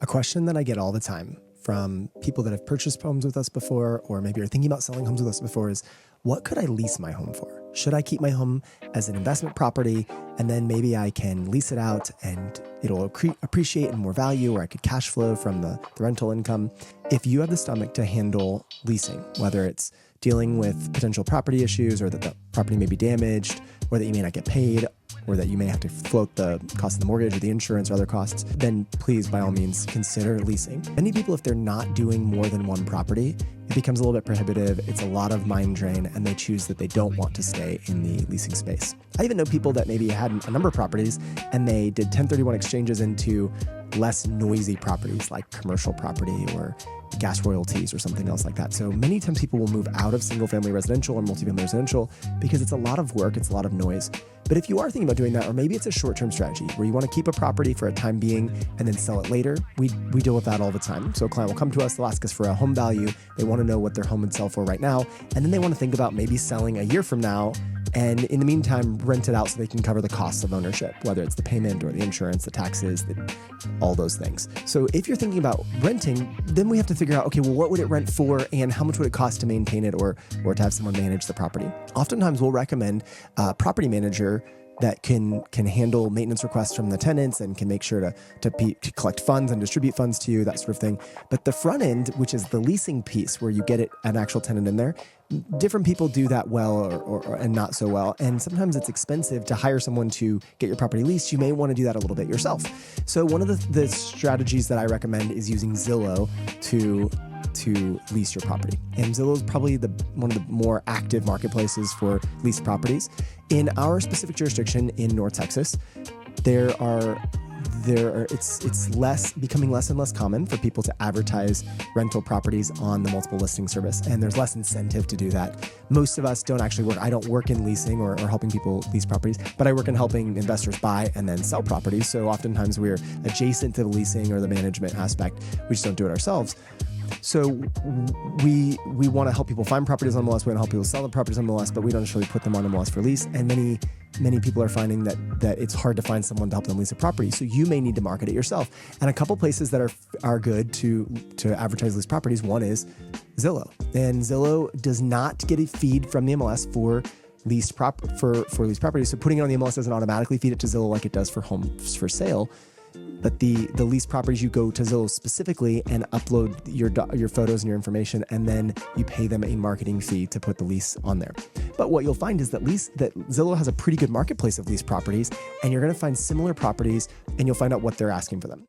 A question that I get all the time from people that have purchased homes with us before, or maybe are thinking about selling homes with us before, is what could I lease my home for? Should I keep my home as an investment property and then maybe I can lease it out and it'll appreciate in more value, or I could cash flow from the rental income? If you have the stomach to handle leasing, whether it's dealing with potential property issues or that the property may be damaged or that you may not get paid, or that you may have to float the cost of the mortgage or the insurance or other costs, then please, by all means, consider leasing. Many people, if they're not doing more than one property, it becomes a little bit prohibitive. It's a lot of mind drain, and they choose that they don't want to stay in the leasing space. I even know people that maybe had a number of properties and they did 1031 exchanges into less noisy properties like commercial property or gas royalties or something else like that. So many times people will move out of single family residential or multifamily residential because it's a lot of work, it's a lot of noise. But if you are thinking about doing that, or maybe it's a short-term strategy where you want to keep a property for a time being and then sell it later, we deal with that all the time. So a client will come to us, they'll ask us for a home value, they want to know what their home would sell for right now, and then they want to think about maybe selling a year from now, and in the meantime, rent it out so they can cover the costs of ownership, whether it's the payment or the insurance, the taxes, all those things. So if you're thinking about renting, then we have to figure out, okay, well, what would it rent for and how much would it cost to maintain it or to have someone manage the property? Oftentimes we'll recommend a property manager that can handle maintenance requests from the tenants and can make sure to collect funds and distribute funds to you, that sort of thing. But the front end, which is the leasing piece where you get an actual tenant in there, different people do that well and not so well. And sometimes it's expensive to hire someone to get your property leased. You may want to do that a little bit yourself. So one of the strategies that I recommend is using Zillow to lease your property. And Zillow is probably one of the more active marketplaces for leased properties. In our specific jurisdiction in North Texas, it's becoming less and less common for people to advertise rental properties on the multiple listing service, and there's less incentive to do that. Most of us don't actually work. I don't work in leasing or helping people lease properties, but I work in helping investors buy and then sell properties. So oftentimes we're adjacent to the leasing or the management aspect. We just don't do it ourselves. So we want to help people find properties on MLS. We want to help people sell the properties on MLS, but we don't necessarily put them on MLS for lease. And many people are finding that it's hard to find someone to help them lease a property. So you may need to market it yourself. And a couple places that are good to advertise lease properties. One is Zillow, and Zillow does not get a feed from the MLS for leased properties. So putting it on the MLS doesn't automatically feed it to Zillow like it does for homes for sale. But the lease properties, you go to Zillow specifically and upload your photos and your information, and then you pay them a marketing fee to put the lease on there. But what you'll find is that Zillow has a pretty good marketplace of lease properties, and you're going to find similar properties, and you'll find out what they're asking for them.